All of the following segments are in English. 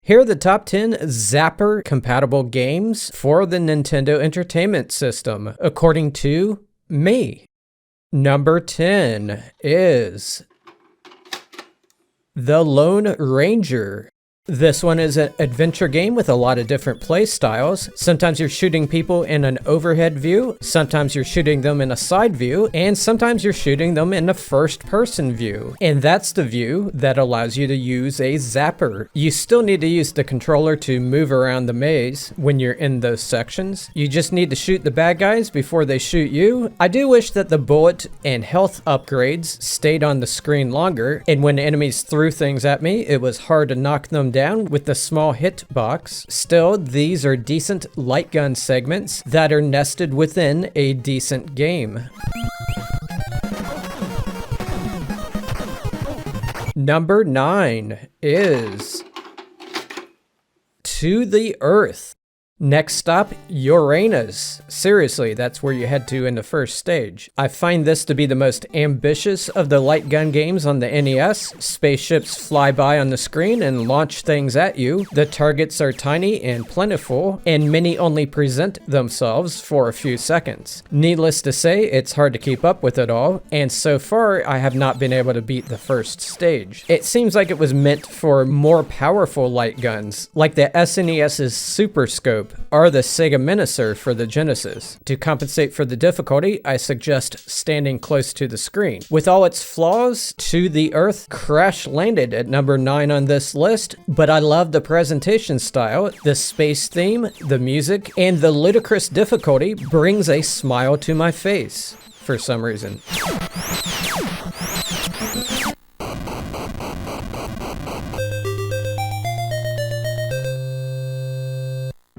Here are the top 10 Zapper compatible games for the Nintendo Entertainment System, according to me. Number 10 is The Lone Ranger. This one is an adventure game with a lot of different play styles. Sometimes you're shooting people in an overhead view, sometimes you're shooting them in a side view, and sometimes you're shooting them in a first-person view. And that's the view that allows you to use a zapper. You still need to use the controller to move around the maze when you're in those sections. You just need to shoot the bad guys before they shoot you. I do wish that the bullet and health upgrades stayed on the screen longer, and when enemies threw things at me, it was hard to knock them down with the small hitbox. Still, these are decent light gun segments that are nested within a decent game. Number 9 is To the Earth. Next stop, Uranus. Seriously, that's where you head to in the first stage. I find this to be the most ambitious of the light gun games on the NES. Spaceships fly by on the screen and launch things at you. The targets are tiny and plentiful, and many only present themselves for a few seconds. Needless to say, it's hard to keep up with it all, and so far I have not been able to beat the first stage. It seems like it was meant for more powerful light guns, like the SNES's Super Scope or the Sega Miniser for the Genesis. To compensate for the difficulty, I suggest standing close to the screen. With all its flaws, To the Earth crash landed at number 9 on this list, but I love the presentation style, the space theme, the music, and the ludicrous difficulty brings a smile to my face for some reason.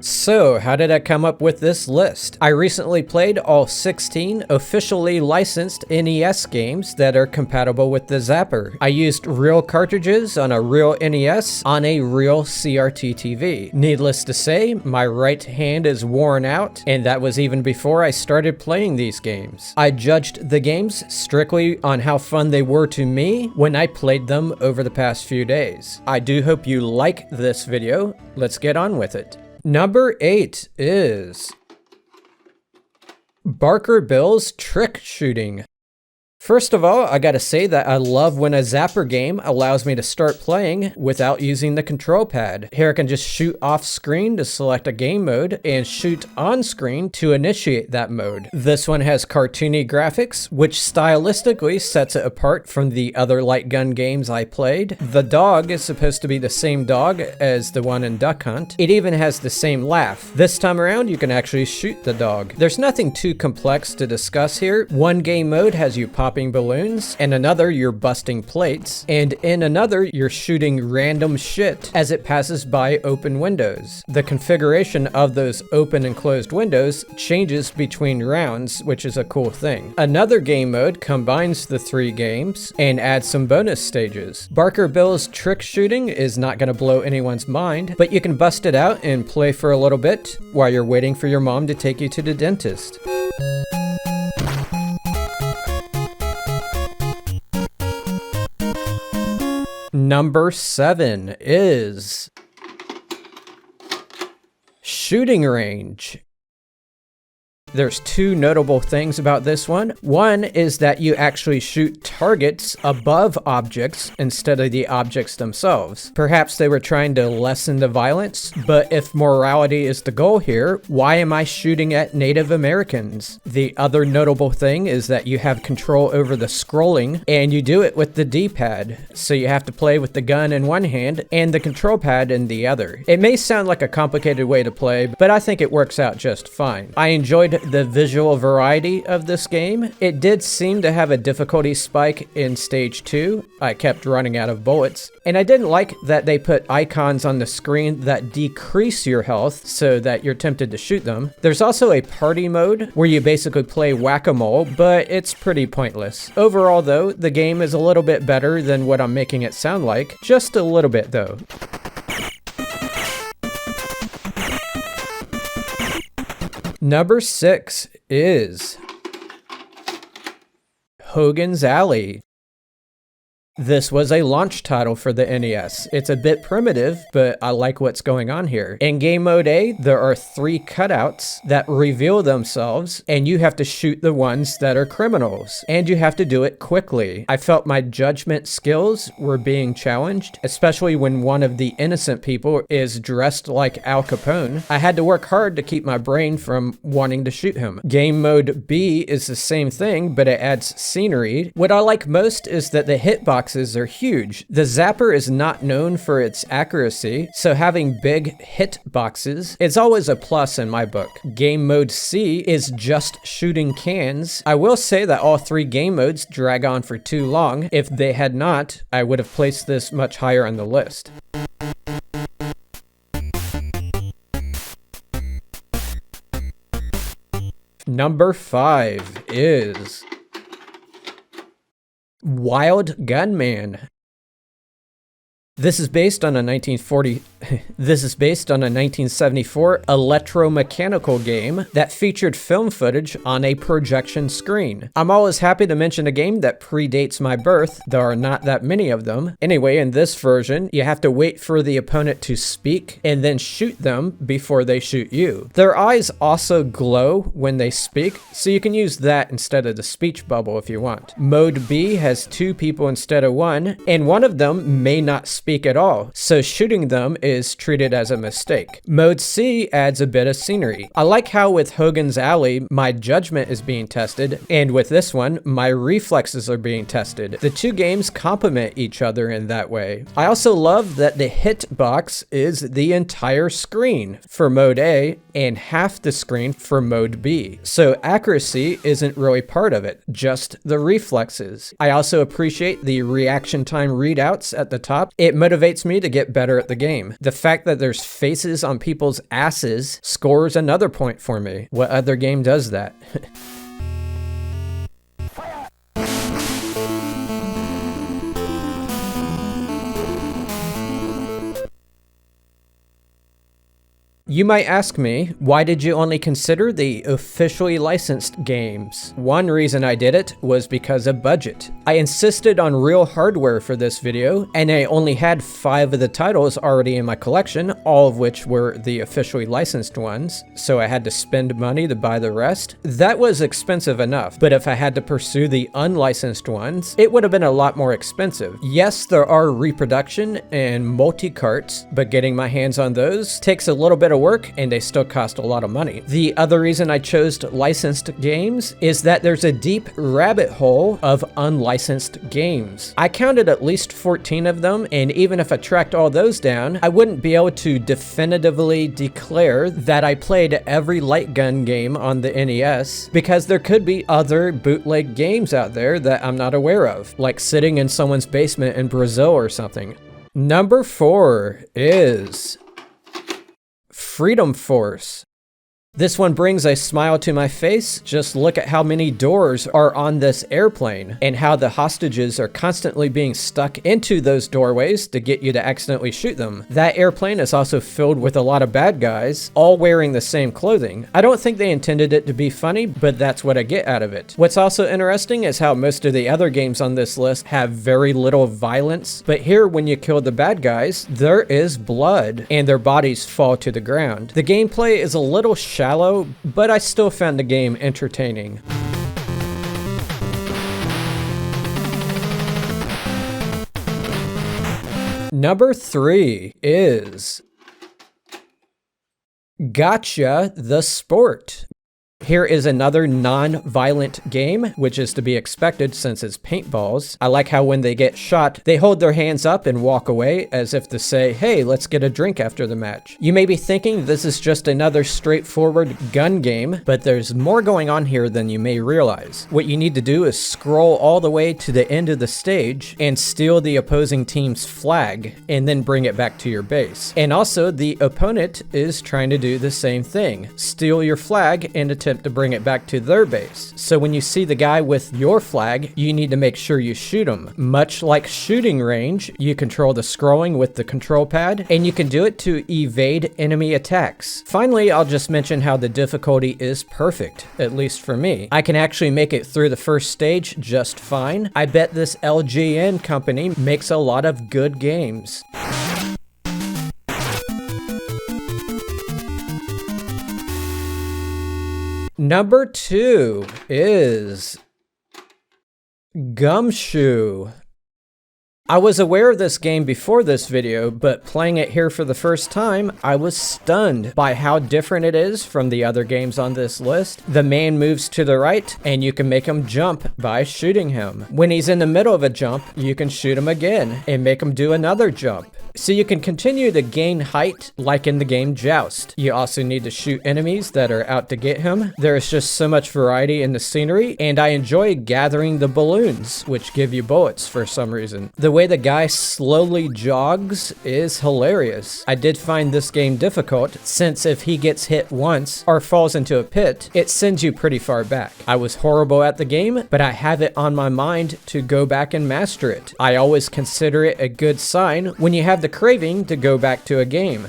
So, how did I come up with this list? I recently played all 16 officially licensed NES games that are compatible with the Zapper. I used real cartridges on a real NES on a real CRT TV. Needless to say, my right hand is worn out, and that was even before I started playing these games. I judged the games strictly on how fun they were to me when I played them over the past few days. I do hope you like this video. Let's get on with it. Number 8 is Barker Bill's Trick Shooting. First of all, I gotta say that I love when a Zapper game allows me to start playing without using the control pad. Here I can just shoot off screen to select a game mode and shoot on screen to initiate that mode. This one has cartoony graphics, which stylistically sets it apart from the other light gun games I played. The dog is supposed to be the same dog as the one in Duck Hunt. It even has the same laugh. This time around, you can actually shoot the dog. There's nothing too complex to discuss here. One game mode has you popping balloons, and another you're busting plates, and in another you're shooting random shit as it passes by open windows. The configuration of those open and closed windows changes between rounds, which is a cool thing. Another game mode combines the 3 games and adds some bonus stages. Barker Bill's Trick Shooting is not going to blow anyone's mind, but you can bust it out and play for a little bit while you're waiting for your mom to take you to the dentist. Number 7 is Shooting Range. There's 2 notable things about this one. One is that you actually shoot targets above objects instead of the objects themselves. Perhaps they were trying to lessen the violence, but if morality is the goal here, why am I shooting at Native Americans? The other notable thing is that you have control over the scrolling, and you do it with the D-pad. So you have to play with the gun in one hand and the control pad in the other. It may sound like a complicated way to play, but I think it works out just fine. I enjoyed the visual variety of this game. It did seem to have a difficulty spike in stage 2. I kept running out of bullets. And I didn't like that they put icons on the screen that decrease your health so that you're tempted to shoot them. There's also a party mode where you basically play whack-a-mole, but it's pretty pointless. Overall though, the game is a little bit better than what I'm making it sound like. Just a little bit though. Number 6 is Hogan's Alley. This was a launch title for the NES. It's a bit primitive, but I like what's going on here. In Game Mode A, there are 3 cutouts that reveal themselves, and you have to shoot the ones that are criminals, and you have to do it quickly. I felt my judgment skills were being challenged, especially when one of the innocent people is dressed like Al Capone. I had to work hard to keep my brain from wanting to shoot him. Game Mode B is the same thing, but it adds scenery. What I like most is that the hitboxes are huge. The Zapper is not known for its accuracy, so having big hit boxes is always a plus in my book. Game Mode C is just shooting cans. I will say that all 3 game modes drag on for too long. If they had not, I would have placed this much higher on the list. Number 5 is Wild Gunman. This is based on a 1974 electromechanical game that featured film footage on a projection screen. I'm always happy to mention a game that predates my birth. There are not that many of them. Anyway, in this version, you have to wait for the opponent to speak and then shoot them before they shoot you. Their eyes also glow when they speak, so you can use that instead of the speech bubble if you want. Mode B has 2 people instead of 1, and one of them may not speak at all, so shooting them is treated as a mistake. Mode C adds a bit of scenery. I like how with Hogan's Alley, my judgment is being tested, and with this one, my reflexes are being tested. The 2 games complement each other in that way. I also love that the hitbox is the entire screen for Mode A and half the screen for Mode B, so accuracy isn't really part of it, just the reflexes. I also appreciate the reaction time readouts at the top. It motivates me to get better at the game. The fact that there's faces on people's asses scores another point for me. What other game does that? You might ask me, why did you only consider the officially licensed games? One reason I did it was because of budget. I insisted on real hardware for this video, and I only had 5 of the titles already in my collection, all of which were the officially licensed ones, so I had to spend money to buy the rest. That was expensive enough, but if I had to pursue the unlicensed ones, it would have been a lot more expensive. Yes, there are reproduction and multi-carts, but getting my hands on those takes a little bit of work, and they still cost a lot of money. The other reason I chose licensed games is that there's a deep rabbit hole of unlicensed games. I counted at least 14 of them, and even if I tracked all those down, I wouldn't be able to definitively declare that I played every light gun game on the NES, because there could be other bootleg games out there that I'm not aware of, like sitting in someone's basement in Brazil or something. Number 4 is Freedom Force. This one brings a smile to my face. Just look at how many doors are on this airplane and how the hostages are constantly being stuck into those doorways to get you to accidentally shoot them. That airplane is also filled with a lot of bad guys, all wearing the same clothing. I don't think they intended it to be funny, but that's what I get out of it. What's also interesting is how most of the other games on this list have very little violence, but here when you kill the bad guys, there is blood and their bodies fall to the ground. The gameplay is a little shallow, but I still found the game entertaining. Number 3 is Gotcha the Sport. Here is another non-violent game, which is to be expected since it's paintballs. I like how when they get shot, they hold their hands up and walk away as if to say, hey, let's get a drink after the match. You may be thinking this is just another straightforward gun game, but there's more going on here than you may realize. What you need to do is scroll all the way to the end of the stage and steal the opposing team's flag, and then bring it back to your base. And also, the opponent is trying to do the same thing. Steal your flag and attempt attempt to bring it back to their base. So when you see the guy with your flag, you need to make sure you shoot him. Much like shooting range, you control the scrolling with the control pad, and you can do it to evade enemy attacks. Finally, I'll just mention how the difficulty is perfect, at least for me. I can actually make it through the first stage just fine. I bet this LGN company makes a lot of good games. Number 2 is Gumshoe. I was aware of this game before this video, but playing it here for the first time, I was stunned by how different it is from the other games on this list. The man moves to the right, and you can make him jump by shooting him. When he's in the middle of a jump, you can shoot him again and make him do another jump. So you can continue to gain height like in the game Joust. You also need to shoot enemies that are out to get him. There is just so much variety in the scenery, and I enjoy gathering the balloons, which give you bullets for some reason. The way the guy slowly jogs is hilarious. I did find this game difficult, since if he gets hit once or falls into a pit, it sends you pretty far back. I was horrible at the game, but I have it on my mind to go back and master it. I always consider it a good sign when you have the craving to go back to a game.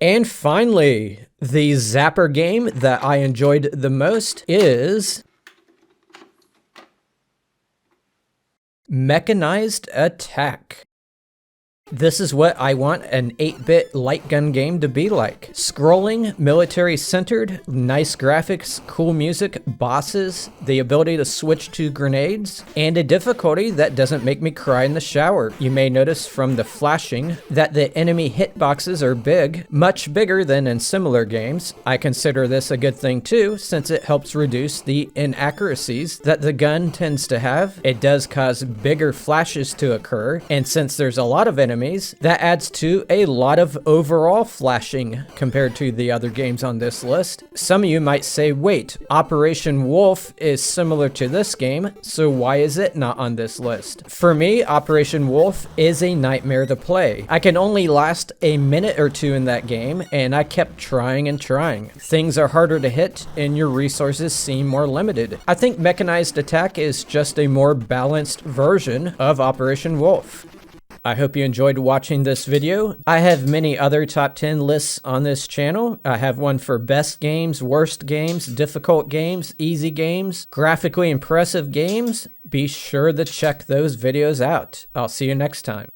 And finally, the Zapper game that I enjoyed the most is Mechanized Attack. This is what I want an 8-bit light gun game to be like. Scrolling, military-centered, nice graphics, cool music, bosses, the ability to switch to grenades, and a difficulty that doesn't make me cry in the shower. You may notice from the flashing that the enemy hitboxes are big, much bigger than in similar games. I consider this a good thing too, since it helps reduce the inaccuracies that the gun tends to have. It does cause bigger flashes to occur, and since there's a lot of enemies, that adds to a lot of overall flashing compared to the other games on this list. Some of you might say, wait, Operation Wolf is similar to this game, so why is it not on this list? For me, Operation Wolf is a nightmare to play. I can only last a minute or two in that game, and I kept trying and trying. Things are harder to hit, and your resources seem more limited. I think Mechanized Attack is just a more balanced version of Operation Wolf. I hope you enjoyed watching this video. I have many other top 10 lists on this channel. I have one for best games, worst games, difficult games, easy games, graphically impressive games. Be sure to check those videos out. I'll see you next time.